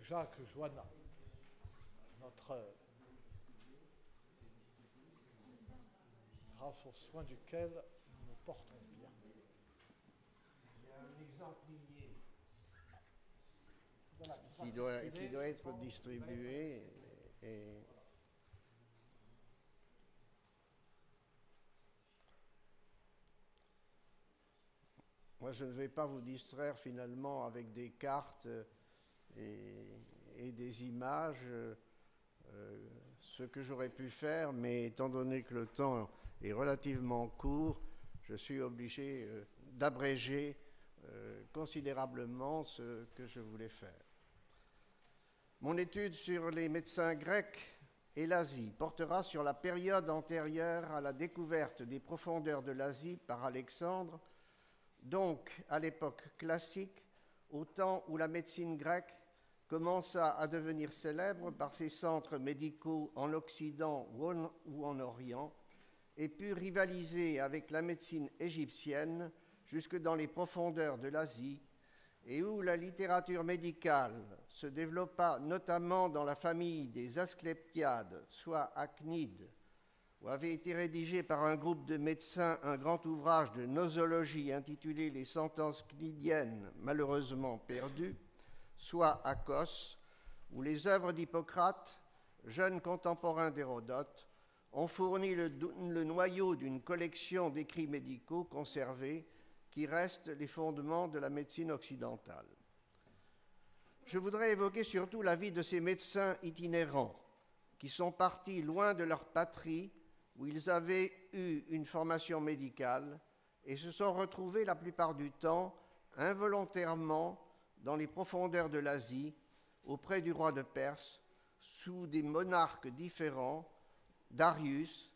Jacques Joannin, grâce aux soins duquel nous nous portons bien. Il y a un exemplier Voilà, qui doit être distribué. Et moi, je ne vais pas vous distraire finalement avec des cartes et des images, ce que j'aurais pu faire, mais étant donné que le temps est relativement court, je suis obligé d'abréger considérablement ce que je voulais faire. Mon étude sur les médecins grecs et l'Asie portera sur la période antérieure à la découverte des profondeurs de l'Asie par Alexandre, donc à l'époque classique, au temps où la médecine grecque commença à devenir célèbre par ses centres médicaux en Occident ou en Orient, et put rivaliser avec la médecine égyptienne jusque dans les profondeurs de l'Asie, et où la littérature médicale se développa notamment dans la famille des Asclépiades, soit Acnides, où avait été rédigé par un groupe de médecins un grand ouvrage de nosologie intitulé « Les sentences cnidiennes malheureusement perdues », soit à Kos, où les œuvres d'Hippocrate, jeune contemporain d'Hérodote, ont fourni le noyau d'une collection d'écrits médicaux conservés qui restent les fondements de la médecine occidentale. Je voudrais évoquer surtout la vie de ces médecins itinérants qui sont partis loin de leur patrie où ils avaient eu une formation médicale et se sont retrouvés la plupart du temps involontairement dans les profondeurs de l'Asie, auprès du roi de Perse, sous des monarques différents, Darius,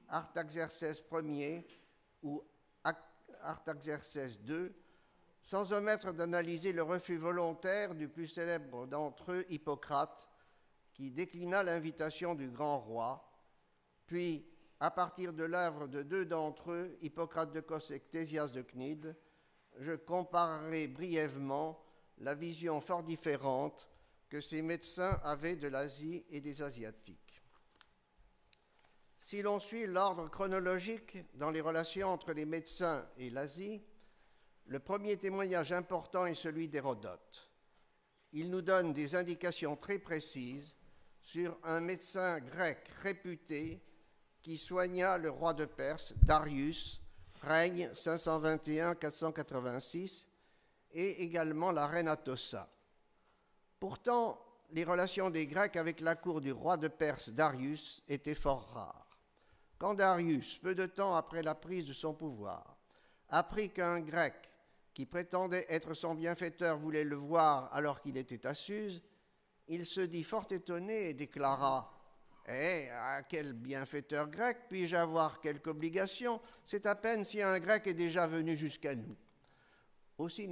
Artaxerxès Ier ou Artaxerxès II, sans omettre d'analyser le refus volontaire du plus célèbre d'entre eux, Hippocrate, qui déclina l'invitation du grand roi, puis, à partir de l'œuvre de deux d'entre eux, Hippocrate de Cos et Ctésias de Cnide, je comparerai brièvement la vision fort différente que ces médecins avaient de l'Asie et des Asiatiques. Si l'on suit l'ordre chronologique dans les relations entre les médecins et l'Asie, le premier témoignage important est celui d'Hérodote. Il nous donne des indications très précises sur un médecin grec réputé qui soigna le roi de Perse, Darius, règne 521-486, et également la reine Atossa. Pourtant, les relations des Grecs avec la cour du roi de Perse, Darius, étaient fort rares. Quand Darius, peu de temps après la prise de son pouvoir, apprit qu'un Grec qui prétendait être son bienfaiteur voulait le voir alors qu'il était à Suse, il se dit fort étonné et déclara « à quel bienfaiteur grec puis-je avoir quelque obligation? C'est à peine si un Grec est déjà venu jusqu'à nous. » Aussi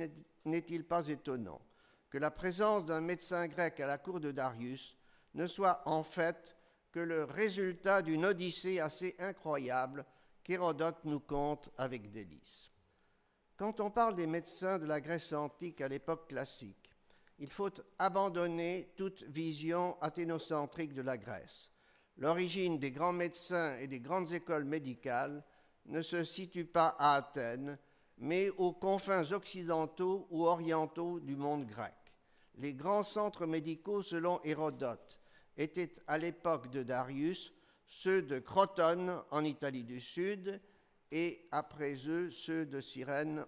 n'est-il pas étonnant que la présence d'un médecin grec à la cour de Darius ne soit en fait que le résultat d'une odyssée assez incroyable qu'Hérodote nous conte avec délice. Quand on parle des médecins de la Grèce antique à l'époque classique, il faut abandonner toute vision athénocentrique de la Grèce. L'origine des grands médecins et des grandes écoles médicales ne se situe pas à Athènes, mais aux confins occidentaux ou orientaux du monde grec. Les grands centres médicaux, selon Hérodote, étaient à l'époque de Darius ceux de Crotone en Italie du Sud et après eux ceux de Cyrène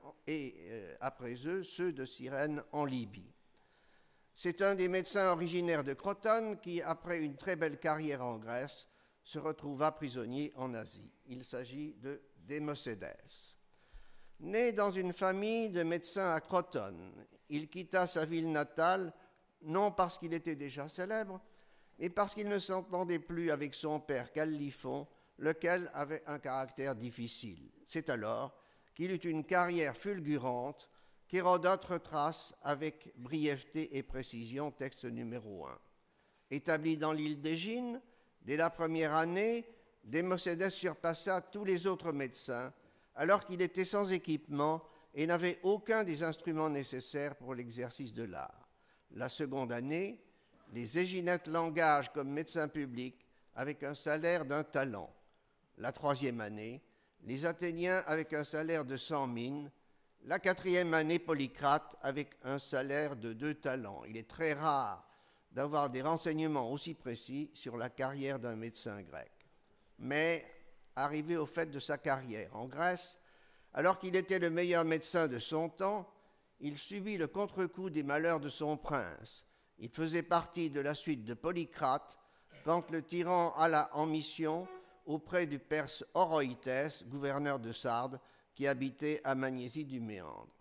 en Libye. C'est un des médecins originaires de Crotone qui, après une très belle carrière en Grèce, se retrouva prisonnier en Asie. Il s'agit de Démocédès. Né dans une famille de médecins à Crotone, il quitta sa ville natale non parce qu'il était déjà célèbre, mais parce qu'il ne s'entendait plus avec son père Calliphon, lequel avait un caractère difficile. C'est alors qu'il eut une carrière fulgurante qu'Hérodote retrace avec brièveté et précision, texte numéro 1. Établi dans l'île d'Égine, dès la première année, Démocédès surpassa tous les autres médecins, alors qu'il était sans équipement et n'avait aucun des instruments nécessaires pour l'exercice de l'art. La seconde année, Les Éginettes l'engagent comme médecin public avec un salaire d'un talent. La 3e année, les Athéniens avec un salaire de 100 mines. La 4e année, Polycrate avec un salaire de 2 talents. Il est très rare d'avoir des renseignements aussi précis sur la carrière d'un médecin grec. Mais, arrivé au fait de sa carrière en Grèce, alors qu'il était le meilleur médecin de son temps, il subit le contre-coup des malheurs de son prince. Il faisait partie de la suite de Polycrate quand le tyran alla en mission auprès du Perse Oroïtès, gouverneur de Sardes, qui habitait à Magnésie du Méandre.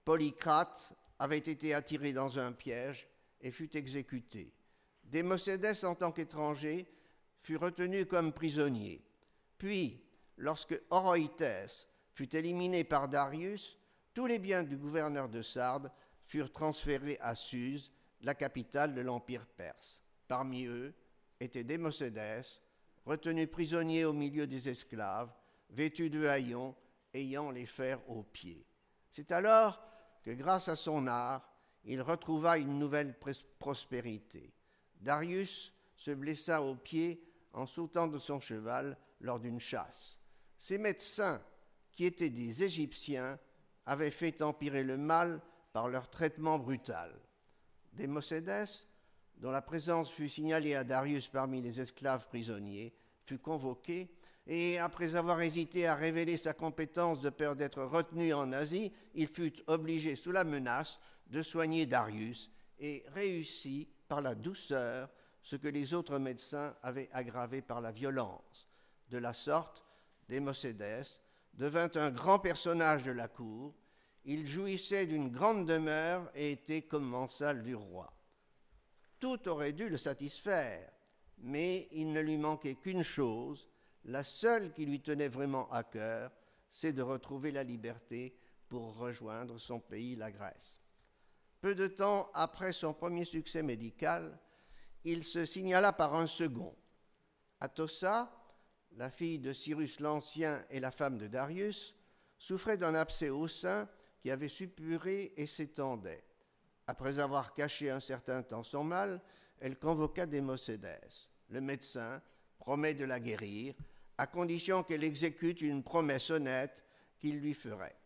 Polycrate avait été attiré dans un piège et fut exécuté. Démocédès, en tant qu'étranger, fut retenu comme prisonnier. Puis, lorsque Oroïtès fut éliminé par Darius, tous les biens du gouverneur de Sardes furent transférés à Suse, la capitale de l'Empire perse. Parmi eux était Démocédès, retenu prisonnier au milieu des esclaves, vêtu de haillons, ayant les fers aux pieds. C'est alors que, grâce à son art, il retrouva une nouvelle prospérité. Darius se blessa aux pieds en sautant de son cheval lors d'une chasse. Ces médecins, qui étaient des Égyptiens, avaient fait empirer le mal par leur traitement brutal. Démocédès, dont la présence fut signalée à Darius parmi les esclaves prisonniers, fut convoqué et, après avoir hésité à révéler sa compétence de peur d'être retenu en Asie, il fut obligé, sous la menace, de soigner Darius et réussit par la douceur ce que les autres médecins avaient aggravé par la violence. De la sorte, Démocédès devint un grand personnage de la cour. Il jouissait d'une grande demeure et était commensal du roi. Tout aurait dû le satisfaire, mais il ne lui manquait qu'une chose, la seule qui lui tenait vraiment à cœur, c'est de retrouver la liberté pour rejoindre son pays, la Grèce. Peu de temps après son premier succès médical, il se signala par un second. Atossa, la fille de Cyrus l'Ancien et la femme de Darius, souffrait d'un abcès au sein qui avait suppuré et s'étendait. Après avoir caché un certain temps son mal, elle convoqua Démocédès. Le médecin promet de la guérir, à condition qu'elle exécute une promesse honnête qu'il lui ferait.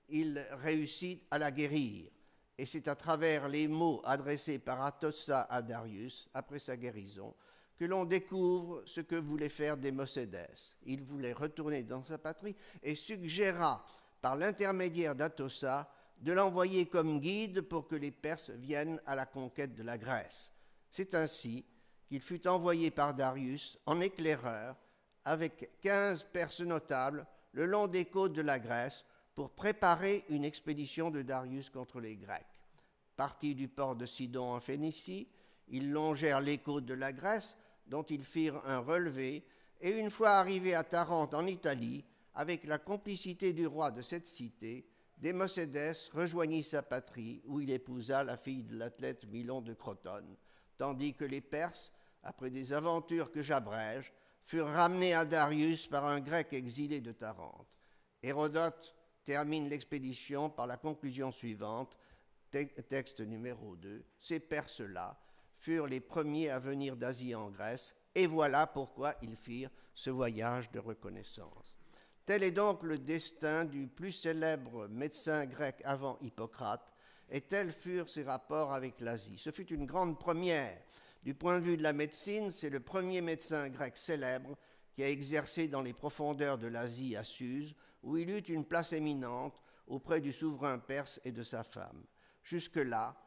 Il réussit à la guérir, et c'est à travers les mots adressés par Atossa à Darius, après sa guérison, que l'on découvre ce que voulait faire Démocédès. Il voulait retourner dans sa patrie et suggéra, par l'intermédiaire d'Atossa, de l'envoyer comme guide pour que les Perses viennent à la conquête de la Grèce. C'est ainsi qu'il fut envoyé par Darius en éclaireur avec 15 Perses notables le long des côtes de la Grèce pour préparer une expédition de Darius contre les Grecs. Partis du port de Sidon en Phénicie, ils longèrent les côtes de la Grèce, dont ils firent un relevé, et une fois arrivés à Tarente en Italie, avec la complicité du roi de cette cité, Démocédès rejoignit sa patrie, où il épousa la fille de l'athlète Milon de Crotone, tandis que les Perses, après des aventures que j'abrège, furent ramenés à Darius par un Grec exilé de Tarente. Hérodote termine l'expédition par la conclusion suivante, texte numéro 2, « Ces Perses-là furent les premiers à venir d'Asie en Grèce, et voilà pourquoi ils firent ce voyage de reconnaissance. » Tel est donc le destin du plus célèbre médecin grec avant Hippocrate, et tels furent ses rapports avec l'Asie. Ce fut une grande première. Du point de vue de la médecine, c'est le premier médecin grec célèbre qui a exercé dans les profondeurs de l'Asie à Suse, où il eut une place éminente auprès du souverain perse et de sa femme. Jusque-là,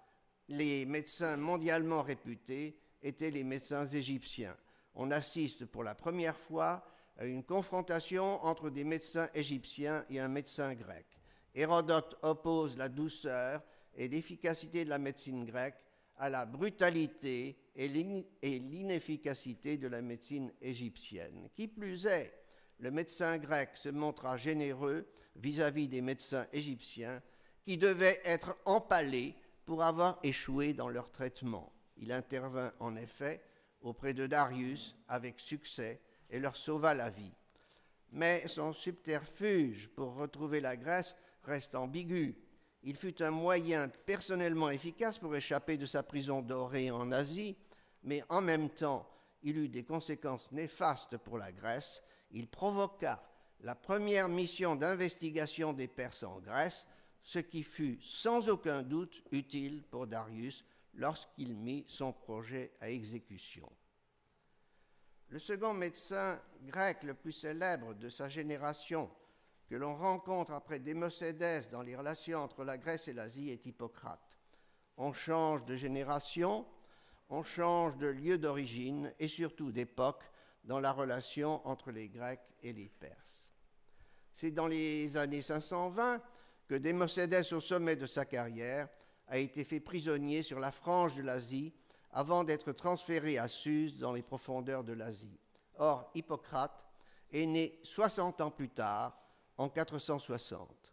les médecins mondialement réputés étaient les médecins égyptiens. On assiste pour la première fois à une confrontation entre des médecins égyptiens et un médecin grec. Hérodote oppose la douceur et l'efficacité de la médecine grecque à la brutalité et l'inefficacité de la médecine égyptienne. Qui plus est, le médecin grec se montra généreux vis-à-vis des médecins égyptiens qui devaient être empalés pour avoir échoué dans leur traitement. Il intervint en effet auprès de Darius avec succès et leur sauva la vie. Mais son subterfuge pour retrouver la Grèce reste ambigu. Il fut un moyen personnellement efficace pour échapper de sa prison dorée en Asie, mais en même temps, il eut des conséquences néfastes pour la Grèce. Il provoqua la première mission d'investigation des Perses en Grèce, ce qui fut sans aucun doute utile pour Darius lorsqu'il mit son projet à exécution. Le second médecin grec le plus célèbre de sa génération que l'on rencontre après Démocédès dans les relations entre la Grèce et l'Asie est Hippocrate. On change de génération, on change de lieu d'origine et surtout d'époque dans la relation entre les Grecs et les Perses. C'est dans les années 520 que Démocédès, au sommet de sa carrière, a été fait prisonnier sur la frange de l'Asie avant d'être transféré à Suse dans les profondeurs de l'Asie. Or, Hippocrate est né 60 ans plus tard, en 460.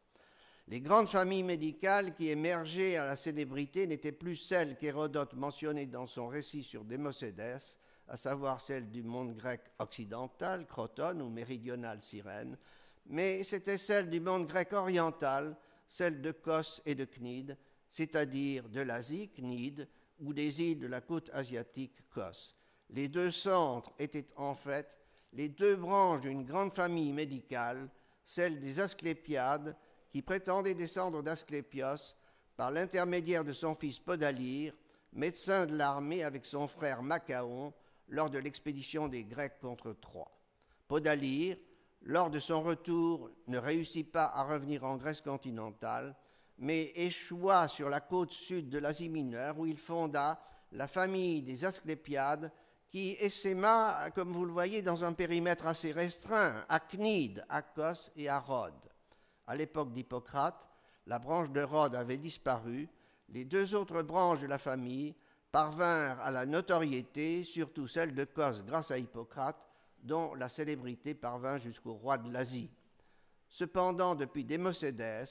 Les grandes familles médicales qui émergeaient à la célébrité n'étaient plus celles qu'Hérodote mentionnait dans son récit sur Démocédès, à savoir celles du monde grec occidental, Crotone, ou méridional, Cyrène, mais c'était celles du monde grec oriental, celles de Kos et de Cnide, c'est-à-dire de l'Asie, Cnide, ou des îles de la côte asiatique, Kos. Les deux centres étaient en fait les deux branches d'une grande famille médicale, celle des Asclépiades, qui prétendait descendre d'Asclépios par l'intermédiaire de son fils Podalyre, médecin de l'armée avec son frère Macaon lors de l'expédition des Grecs contre Troie. Podalyre, lors de son retour, ne réussit pas à revenir en Grèce continentale, mais échoua sur la côte sud de l'Asie mineure où il fonda la famille des Asclépiades qui essaima, comme vous le voyez, dans un périmètre assez restreint, à Cnide, à Kos et à Rhodes. À l'époque d'Hippocrate, la branche de Rhodes avait disparu. Les deux autres branches de la famille parvinrent à la notoriété, surtout celle de Kos grâce à Hippocrate, dont la célébrité parvint jusqu'au roi de l'Asie. Cependant, depuis Démocédès,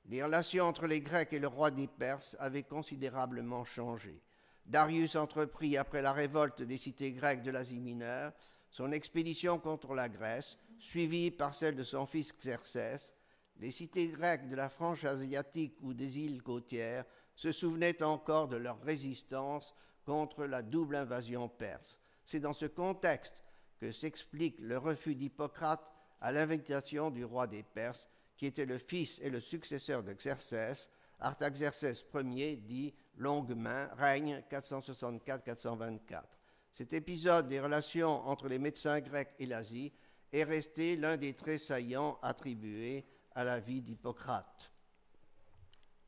les relations entre les Grecs et le roi des Perses avaient considérablement changé. Darius entreprit, après la révolte des cités grecques de l'Asie mineure, son expédition contre la Grèce, suivie par celle de son fils Xerxès. Les cités grecques de la frange asiatique ou des îles côtières se souvenaient encore de leur résistance contre la double invasion perse. C'est dans ce contexte que s'explique le refus d'Hippocrate à l'invitation du roi des Perses, qui était le fils et le successeur de Xerxès, Artaxerxès Ier, dit Longue Main, règne 464-424. Cet épisode des relations entre les médecins grecs et l'Asie est resté l'un des traits saillants attribués à la vie d'Hippocrate.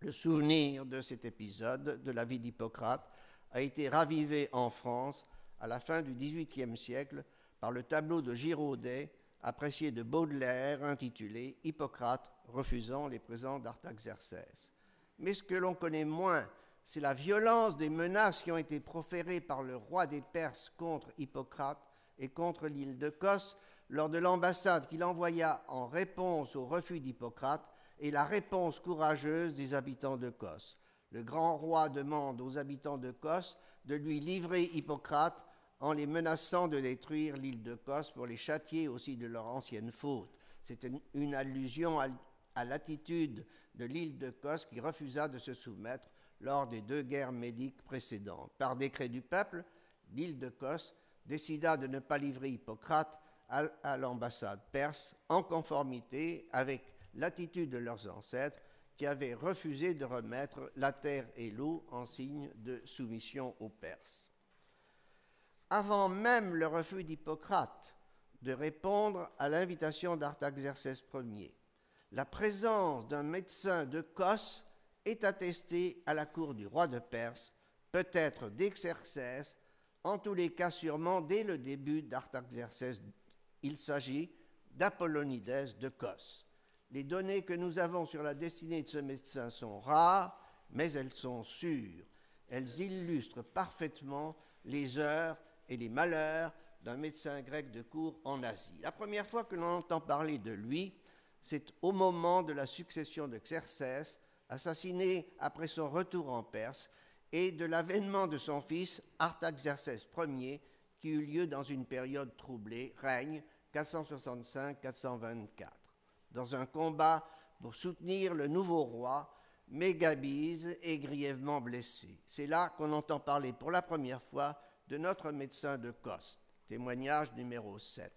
Le souvenir de cet épisode de la vie d'Hippocrate a été ravivé en France à la fin du XVIIIe siècle par le tableau de Girodet, apprécié de Baudelaire, intitulé « Hippocrate refusant les présents d'Artaxerxès ». Mais ce que l'on connaît moins, c'est la violence des menaces qui ont été proférées par le roi des Perses contre Hippocrate et contre l'île de Kos lors de l'ambassade qu'il envoya en réponse au refus d'Hippocrate et la réponse courageuse des habitants de Kos. Le grand roi demande aux habitants de Kos de lui livrer Hippocrate en les menaçant de détruire l'île de Kos pour les châtier aussi de leur ancienne faute. C'est une allusion à l'attitude de l'île de Kos qui refusa de se soumettre lors des deux guerres médiques précédentes. Par décret du peuple, l'île de Kos décida de ne pas livrer Hippocrate à l'ambassade perse en conformité avec l'attitude de leurs ancêtres qui avaient refusé de remettre la terre et l'eau en signe de soumission aux Perses. Avant même le refus d'Hippocrate de répondre à l'invitation d'Artaxerxès Ier, la présence d'un médecin de Kos est attestée à la cour du roi de Perse, peut-être d'Xerxès, en tous les cas sûrement dès le début d'Artaxerxès. Il s'agit d'Apollonides de Kos. Les données que nous avons sur la destinée de ce médecin sont rares, mais elles sont sûres. Elles illustrent parfaitement les heures et les malheurs d'un médecin grec de cour en Asie. La première fois que l'on entend parler de lui, c'est au moment de la succession de Xerxès, assassiné après son retour en Perse, et de l'avènement de son fils Artaxerxès Ier, qui eut lieu dans une période troublée, règne 465-424. Dans un combat pour soutenir le nouveau roi, Mégabise est grièvement blessé. C'est là qu'on entend parler pour la première fois de notre médecin de Cos. Témoignage numéro 7.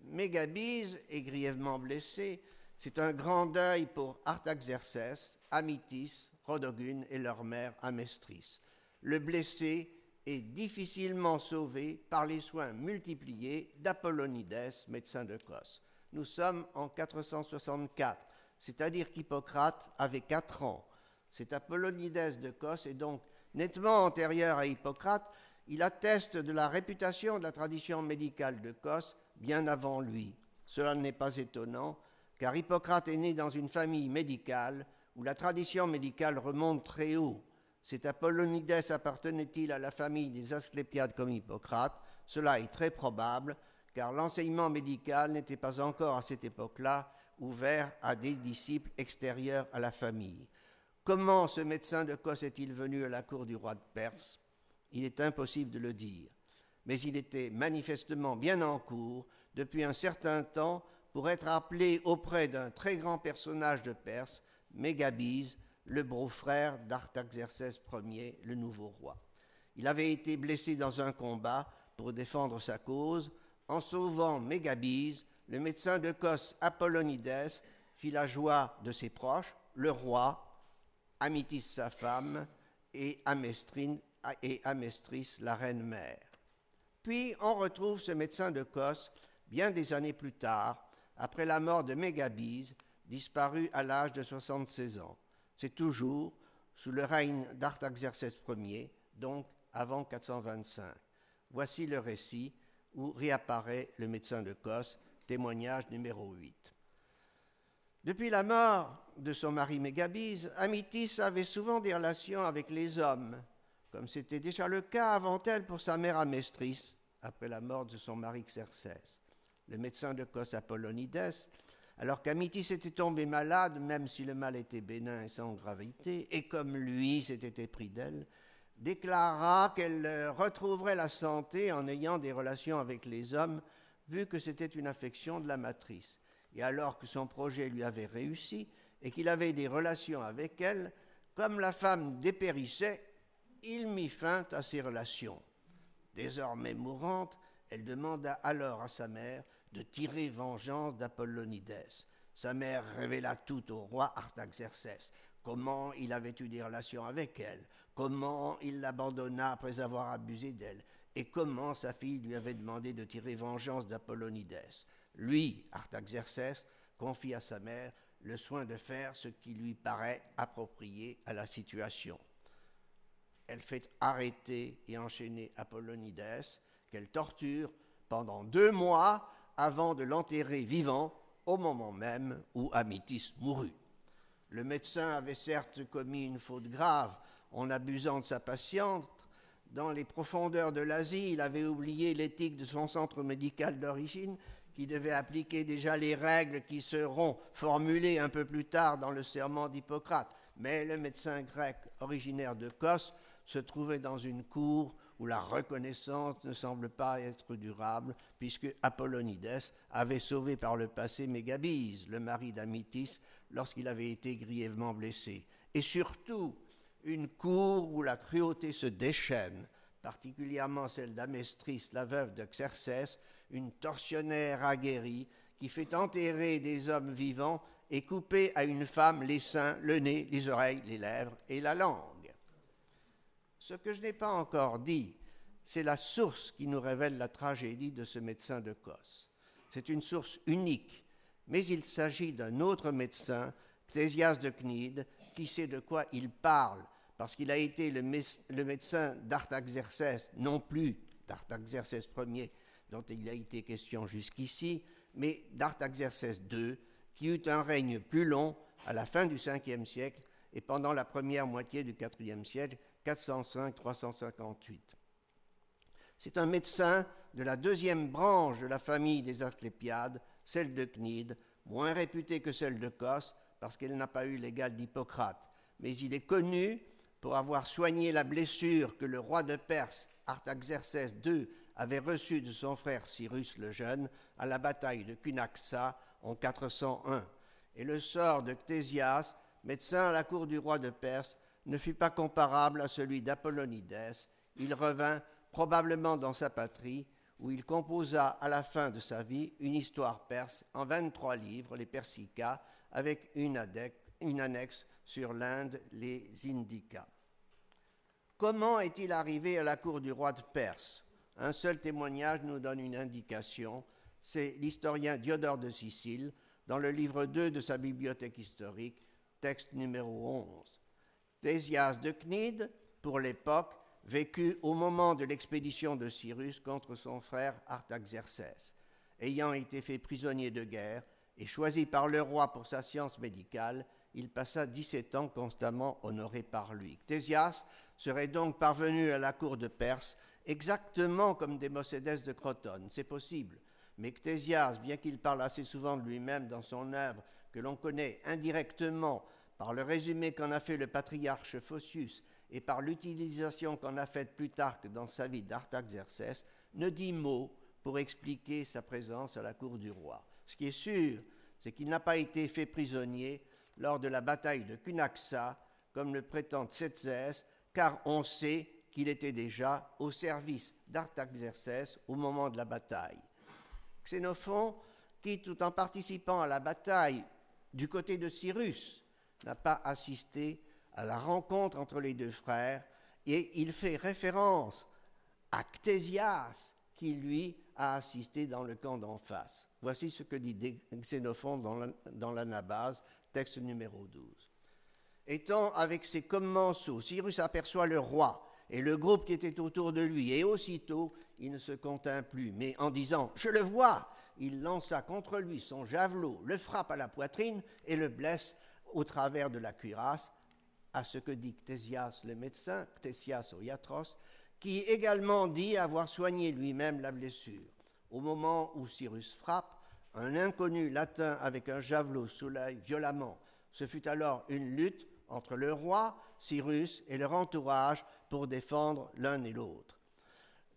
Mégabise est grièvement blessé. C'est un grand deuil pour Artaxerxès, Amytis, Rodogune et leur mère Amestris. Le blessé est difficilement sauvé par les soins multipliés d'Apollonides, médecin de Cos. Nous sommes en 464, c'est-à-dire qu'Hippocrate avait 4 ans. Cet Apollonides de Cos est donc nettement antérieur à Hippocrate. Il atteste de la réputation de la tradition médicale de Cos bien avant lui. Cela n'est pas étonnant, car Hippocrate est né dans une famille médicale où la tradition médicale remonte très haut. Cet Apollonides appartenait-il à la famille des Asclépiades comme Hippocrate? Cela est très probable, car l'enseignement médical n'était pas encore à cette époque-là ouvert à des disciples extérieurs à la famille. Comment ce médecin de Cos est-il venu à la cour du roi de Perse? Il est impossible de le dire, mais il était manifestement bien en cours depuis un certain temps pour être appelé auprès d'un très grand personnage de Perse, Mégabise, le beau-frère d'Artaxerxès Ier, le nouveau roi. Il avait été blessé dans un combat pour défendre sa cause. En sauvant Mégabise, le médecin de Cos Apollonides fit la joie de ses proches, le roi, Amytis sa femme et Amestris la reine-mère. Puis on retrouve ce médecin de Cos bien des années plus tard, après la mort de Mégabise, disparu à l'âge de 76 ans. C'est toujours sous le règne d'Artaxerxès Ier, donc avant 425. Voici le récit où réapparaît le médecin de Cos, témoignage numéro 8. Depuis la mort de son mari Mégabise, Amytis avait souvent des relations avec les hommes, comme c'était déjà le cas avant elle pour sa mère Amestris, après la mort de son mari Xerxès. Le médecin de Cos Apollonides, alors qu'Amytis était tombé malade, même si le mal était bénin et sans gravité, et comme lui s'était épris d'elle, déclara qu'elle retrouverait la santé en ayant des relations avec les hommes, vu que c'était une affection de la matrice. Et alors que son projet lui avait réussi et qu'il avait des relations avec elle, comme la femme dépérissait, il mit fin à ses relations. Désormais mourante, elle demanda alors à sa mère de tirer vengeance d'Apollonides. Sa mère révéla tout au roi Artaxerxès, comment il avait eu des relations avec elle, comment il l'abandonna après avoir abusé d'elle, et comment sa fille lui avait demandé de tirer vengeance d'Apollonides. Lui, Artaxerxès, confie à sa mère le soin de faire ce qui lui paraît approprié à la situation. Elle fait arrêter et enchaîner Apollonides, qu'elle torture pendant 2 mois avant de l'enterrer vivant au moment même où Amytis mourut. Le médecin avait certes commis une faute grave en abusant de sa patiente. Dans les profondeurs de l'Asie, il avait oublié l'éthique de son centre médical d'origine qui devait appliquer déjà les règles qui seront formulées un peu plus tard dans le serment d'Hippocrate. Mais le médecin grec originaire de Cos se trouvait dans une cour où la reconnaissance ne semble pas être durable, puisque Apollonides avait sauvé par le passé Mégabise, le mari d'Amytis, lorsqu'il avait été grièvement blessé. Et surtout, une cour où la cruauté se déchaîne, particulièrement celle d'Amestris, la veuve de Xerxès, une tortionnaire aguerrie qui fait enterrer des hommes vivants et couper à une femme les seins, le nez, les oreilles, les lèvres et la langue. Ce que je n'ai pas encore dit, c'est la source qui nous révèle la tragédie de ce médecin de Cos. C'est une source unique, mais il s'agit d'un autre médecin, Ctésias de Cnide, qui sait de quoi il parle, parce qu'il a été le médecin d'Artaxerxès, non plus d'Artaxerxès Ier, dont il a été question jusqu'ici, mais d'Artaxerxès II, qui eut un règne plus long à la fin du 5e siècle et pendant la première moitié du 4e siècle, 405-358. C'est un médecin de la 2e branche de la famille des Asclépiades, celle de Cnide, moins réputée que celle de Cos, parce qu'elle n'a pas eu l'égal d'Hippocrate. Mais il est connu pour avoir soigné la blessure que le roi de Perse, Artaxerxès II, avait reçue de son frère Cyrus le Jeune à la bataille de Cunaxa en 401. Et le sort de Ctésias, médecin à la cour du roi de Perse, ne fut pas comparable à celui d'Apollonides. Il revint probablement dans sa patrie, où il composa à la fin de sa vie une histoire perse en 23 livres, les Persica, avec une annexe sur l'Inde, les Indica. Comment est-il arrivé à la cour du roi de Perse? Un seul témoignage nous donne une indication, c'est l'historien Diodore de Sicile, dans le livre 2 de sa bibliothèque historique, texte numéro 11. Ctésias de Cnide, pour l'époque, vécut au moment de l'expédition de Cyrus contre son frère Artaxerxès. Ayant été fait prisonnier de guerre et choisi par le roi pour sa science médicale, il passa 17 ans constamment honoré par lui. Ctésias serait donc parvenu à la cour de Perse exactement comme Démocédès de Crotone. C'est possible, mais Ctésias, bien qu'il parle assez souvent de lui-même dans son œuvre, que l'on connaît indirectement par le résumé qu'en a fait le patriarche Phocius et par l'utilisation qu'en a faite Plutarque dans sa vie d'Artaxerxès, ne dit mot pour expliquer sa présence à la cour du roi. Ce qui est sûr, c'est qu'il n'a pas été fait prisonnier lors de la bataille de Cunaxa, comme le prétend Tzetzès, car on sait qu'il était déjà au service d'Artaxerxès au moment de la bataille. Xénophon, qui, tout en participant à la bataille du côté de Cyrus, n'a pas assisté à la rencontre entre les deux frères, et il fait référence à Ctésias, qui, lui, a assisté dans le camp d'en face. Voici ce que dit Xénophon dans l'Anabase, texte numéro 12. Étant avec ses commensaux, Cyrus aperçoit le roi et le groupe qui était autour de lui, et aussitôt, il ne se contint plus, mais en disant « Je le vois !» il lança contre lui son javelot, le frappe à la poitrine et le blesse au travers de la cuirasse, à ce que dit Ctésias le médecin, Ctésias o Iatros, qui également dit avoir soigné lui-même la blessure. Au moment où Cyrus frappe, un inconnu l'atteint avec un javelot sous l'œil violemment. Ce fut alors une lutte entre le roi, Cyrus, et leur entourage pour défendre l'un et l'autre.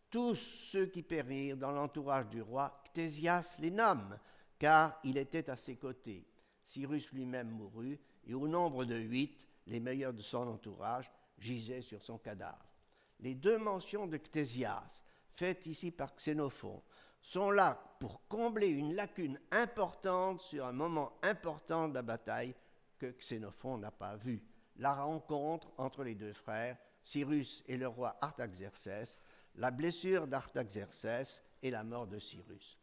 Tous ceux qui périrent dans l'entourage du roi, Ctésias les nomme, car il était à ses côtés. Cyrus lui-même mourut, et au nombre de 8, les meilleurs de son entourage gisaient sur son cadavre. Les deux mentions de Ctésias, faites ici par Xénophon, sont là pour combler une lacune importante sur un moment important de la bataille que Xénophon n'a pas vu. La rencontre entre les deux frères, Cyrus et le roi Artaxerxès, la blessure d'Artaxerxès et la mort de Cyrus.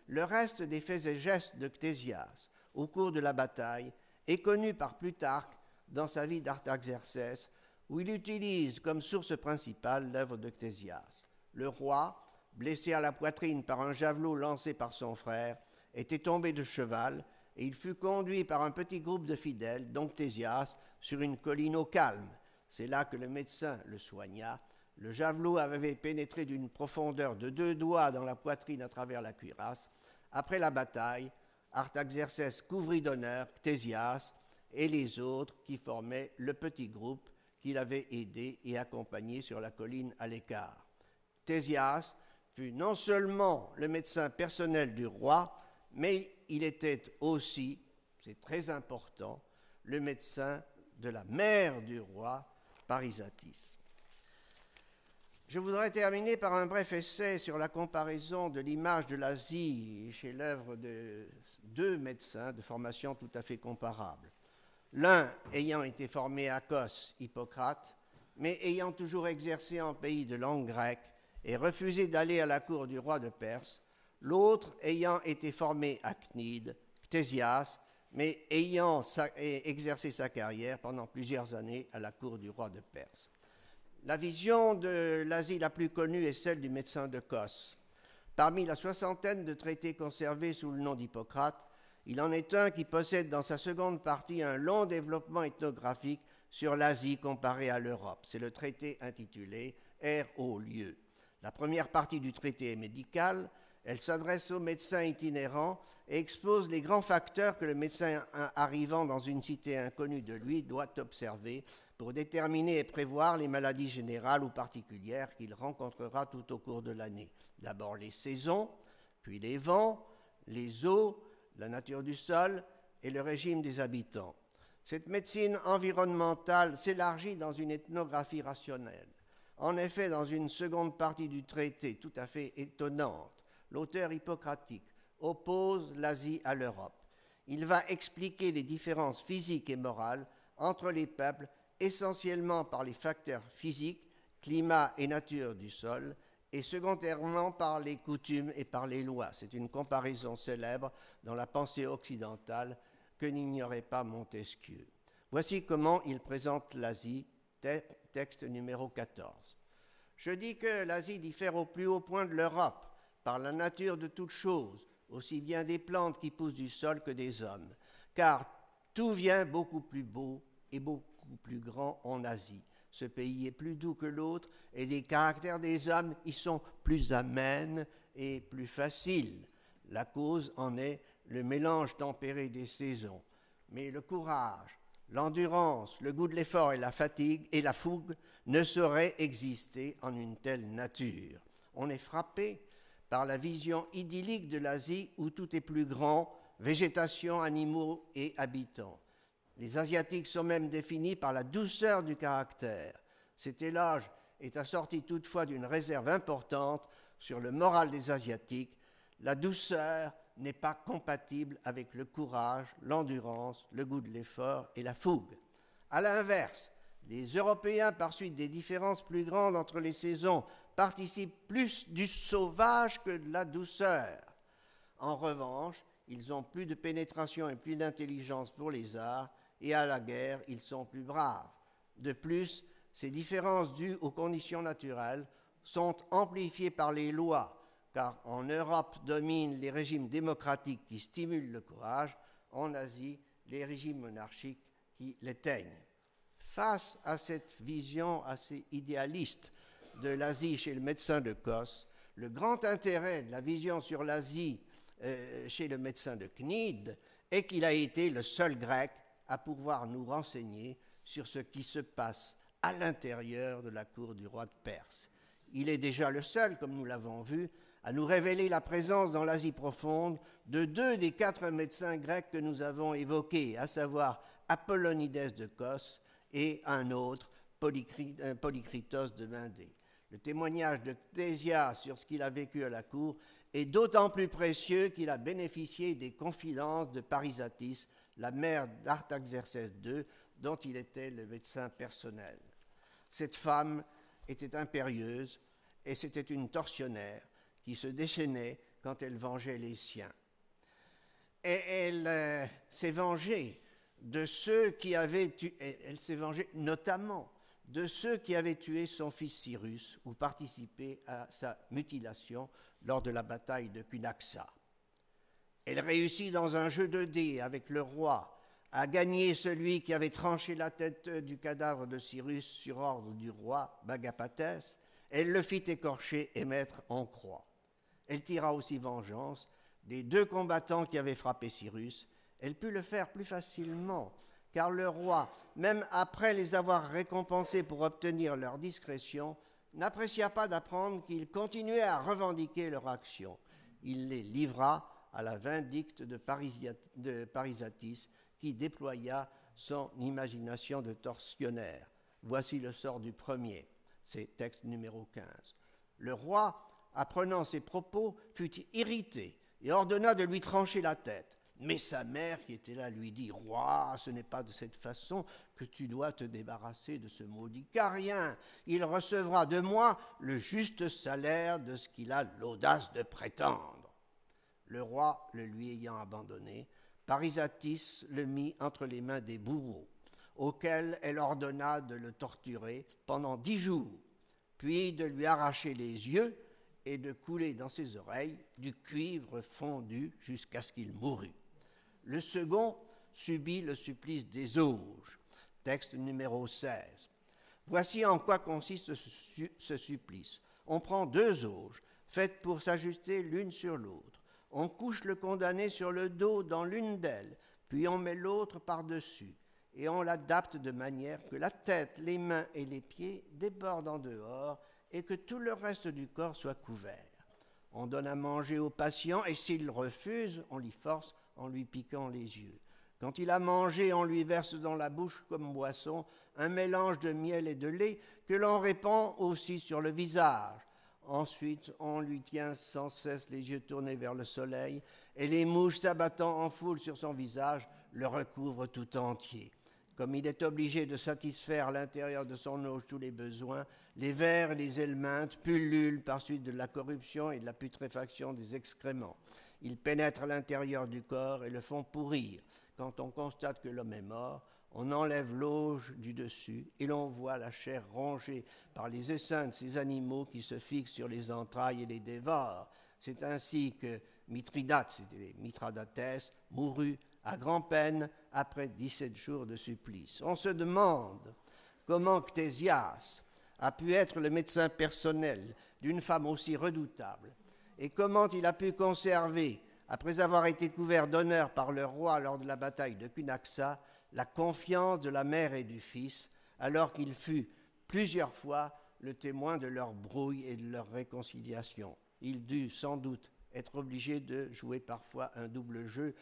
Le reste des faits et gestes de Ctésias au cours de la bataille est connu par Plutarque dans sa vie d'Artaxerxès, où il utilise comme source principale l'œuvre de Ctésias. Le roi, blessé à la poitrine par un javelot lancé par son frère, était tombé de cheval et il fut conduit par un petit groupe de fidèles, dont Ctésias, sur une colline au calme. C'est là que le médecin le soigna. Le javelot avait pénétré d'une profondeur de 2 doigts dans la poitrine à travers la cuirasse. Après la bataille, Artaxerxès couvrit d'honneur Ctésias et les autres qui formaient le petit groupe qu'il avait aidé et accompagné sur la colline à l'écart. Ctésias fut non seulement le médecin personnel du roi, mais il était aussi, c'est très important, le médecin de la mère du roi, Parysatis. Je voudrais terminer par un bref essai sur la comparaison de l'image de l'Asie chez l'œuvre de 2 médecins de formation tout à fait comparable. L'un ayant été formé à Kos, Hippocrate, mais ayant toujours exercé en pays de langue grecque et refusé d'aller à la cour du roi de Perse, l'autre ayant été formé à Cnide, Ctésias, mais ayant exercé sa carrière pendant plusieurs années à la cour du roi de Perse. La vision de l'Asie la plus connue est celle du médecin de Kos. Parmi la 60aine de traités conservés sous le nom d'Hippocrate, il en est un qui possède dans sa seconde partie un long développement ethnographique sur l'Asie comparée à l'Europe. C'est le traité intitulé « Air au lieu ». La première partie du traité est médicale. Elle s'adresse aux médecins itinérants et expose les grands facteurs que le médecin arrivant dans une cité inconnue de lui doit observer pour déterminer et prévoir les maladies générales ou particulières qu'il rencontrera tout au cours de l'année. D'abord les saisons, puis les vents, les eaux, la nature du sol et le régime des habitants. Cette médecine environnementale s'élargit dans une ethnographie rationnelle. En effet, dans une seconde partie du traité tout à fait étonnante, l'auteur hippocratique oppose l'Asie à l'Europe. Il va expliquer les différences physiques et morales entre les peuples, essentiellement par les facteurs physiques, climat et nature du sol, et secondairement par les coutumes et par les lois. C'est une comparaison célèbre dans la pensée occidentale que n'ignorait pas Montesquieu. Voici comment il présente l'Asie, texte numéro 14. Je dis que l'Asie diffère au plus haut point de l'Europe par la nature de toutes choses, aussi bien des plantes qui poussent du sol que des hommes, car tout vient beaucoup plus beau et beaucoup plus grand en Asie. Ce pays est plus doux que l'autre et les caractères des hommes y sont plus amènes et plus faciles. La cause en est le mélange tempéré des saisons. Mais le courage, l'endurance, le goût de l'effort et la fatigue et la fougue ne sauraient exister en une telle nature. On est frappé par la vision idyllique de l'Asie où tout est plus grand, végétation, animaux et habitants. Les Asiatiques sont même définis par la douceur du caractère. Cet éloge est assorti toutefois d'une réserve importante sur le moral des Asiatiques. La douceur n'est pas compatible avec le courage, l'endurance, le goût de l'effort et la fougue. À l'inverse, les Européens, par suite des différences plus grandes entre les saisons, participent plus du sauvage que de la douceur. En revanche, ils ont plus de pénétration et plus d'intelligence pour les arts, et à la guerre, ils sont plus braves. De plus, ces différences dues aux conditions naturelles sont amplifiées par les lois, car en Europe dominent les régimes démocratiques qui stimulent le courage, en Asie, les régimes monarchiques qui l'éteignent. Face à cette vision assez idéaliste de l'Asie chez le médecin de Kos, le grand intérêt de la vision sur l'Asie chez le médecin de Cnide est qu'il a été le seul grec à pouvoir nous renseigner sur ce qui se passe à l'intérieur de la cour du roi de Perse. Il est déjà le seul, comme nous l'avons vu, à nous révéler la présence dans l'Asie profonde de 2 des 4 médecins grecs que nous avons évoqués, à savoir Apollonides de Kos et un autre, Polycritos de Mindée. Le témoignage de Ctésia sur ce qu'il a vécu à la cour est d'autant plus précieux qu'il a bénéficié des confidences de Parisatis, la mère d'Artaxerxès II, dont il était le médecin personnel. Cette femme était impérieuse et c'était une tortionnaire qui se déchaînait quand elle vengeait les siens. Et elle s'est vengée de ceux qui avaient tué, elle s'est vengée notamment de ceux qui avaient tué son fils Cyrus ou participé à sa mutilation lors de la bataille de Cunaxa. Elle réussit dans un jeu de dés avec le roi à gagner celui qui avait tranché la tête du cadavre de Cyrus sur ordre du roi Bagapatès. Elle le fit écorcher et mettre en croix. Elle tira aussi vengeance des 2 combattants qui avaient frappé Cyrus. Elle put le faire plus facilement, car le roi, même après les avoir récompensés pour obtenir leur discrétion, n'apprécia pas d'apprendre qu'ils continuaient à revendiquer leur action. Il les livra à la vindicte de Parisatis, qui déploya son imagination de tortionnaire. Voici le sort du premier, c'est texte numéro 15. Le roi, apprenant ces propos, fut irrité et ordonna de lui trancher la tête. Mais sa mère, qui était là, lui dit « Roi, ce n'est pas de cette façon que tu dois te débarrasser de ce maudit carien. Il recevra de moi le juste salaire de ce qu'il a l'audace de prétendre. » Le roi, le lui ayant abandonné, Parisatis le mit entre les mains des bourreaux, auxquels elle ordonna de le torturer pendant 10 jours, puis de lui arracher les yeux et de couler dans ses oreilles du cuivre fondu jusqu'à ce qu'il mourût. Le second subit le supplice des auges, texte numéro 16. Voici en quoi consiste ce supplice. On prend 2 auges, faites pour s'ajuster l'une sur l'autre. On couche le condamné sur le dos dans l'une d'elles, puis on met l'autre par-dessus, et on l'adapte de manière que la tête, les mains et les pieds débordent en dehors et que tout le reste du corps soit couvert. On donne à manger au patient et s'il refuse, on l'y force en lui piquant les yeux. Quand il a mangé, on lui verse dans la bouche comme boisson un mélange de miel et de lait que l'on répand aussi sur le visage. Ensuite, on lui tient sans cesse les yeux tournés vers le soleil, et les mouches s'abattant en foule sur son visage le recouvrent tout entier. Comme il est obligé de satisfaire à l'intérieur de son auge tous les besoins, les vers et les helminthes pullulent par suite de la corruption et de la putréfaction des excréments. Ils pénètrent à l'intérieur du corps et le font pourrir. Quand on constate que l'homme est mort, on enlève l'auge du dessus et l'on voit la chair rongée par les essaims de ces animaux qui se fixent sur les entrailles et les dévorent. C'est ainsi que Mithridate, c'était Mithridates, mourut à grand-peine après 17 jours de supplice. On se demande comment Ctésias a pu être le médecin personnel d'une femme aussi redoutable et comment il a pu conserver, après avoir été couvert d'honneur par le roi lors de la bataille de Cunaxa, la confiance de la mère et du fils, alors qu'il fut plusieurs fois le témoin de leur brouille et de leur réconciliation. Il dut sans doute être obligé de jouer parfois un double jeu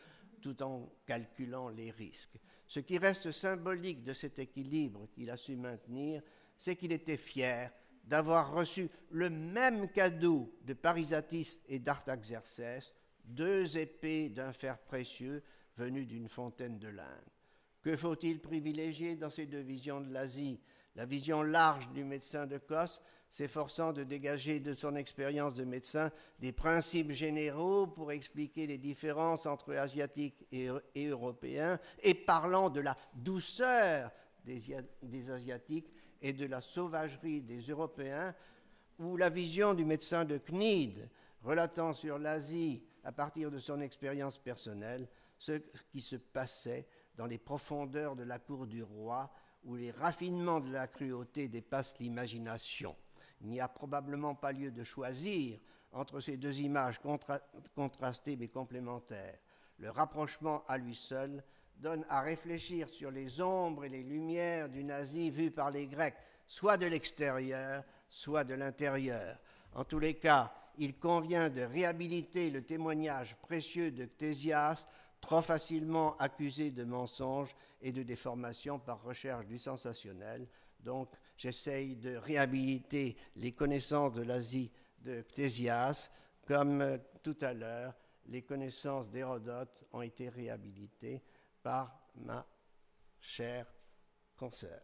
tout en calculant les risques. Ce qui reste symbolique de cet équilibre qu'il a su maintenir, c'est qu'il était fier d'avoir reçu le même cadeau de Parisatis et d'Artaxerxès, 2 épées d'un fer précieux venues d'une fontaine de l'Inde. Que faut-il privilégier dans ces 2 visions de l'Asie? La vision large du médecin de Kos, s'efforçant de dégager de son expérience de médecin des principes généraux pour expliquer les différences entre Asiatiques et Européens, et parlant de la douceur des Asiatiques et de la sauvagerie des Européens, ou la vision du médecin de Cnide, relatant sur l'Asie à partir de son expérience personnelle, ce qui se passait dans les profondeurs de la cour du roi, où les raffinements de la cruauté dépassent l'imagination. Il n'y a probablement pas lieu de choisir entre ces 2 images contrastées mais complémentaires. Le rapprochement à lui seul donne à réfléchir sur les ombres et les lumières d'une Asie vue par les Grecs, soit de l'extérieur, soit de l'intérieur. En tous les cas, il convient de réhabiliter le témoignage précieux de Ctésias, trop facilement accusé de mensonge et de déformation par recherche du sensationnel. Donc, j'essaye de réhabiliter les connaissances de l'Asie de Ctésias, comme tout à l'heure, les connaissances d'Hérodote ont été réhabilitées par ma chère consoeur.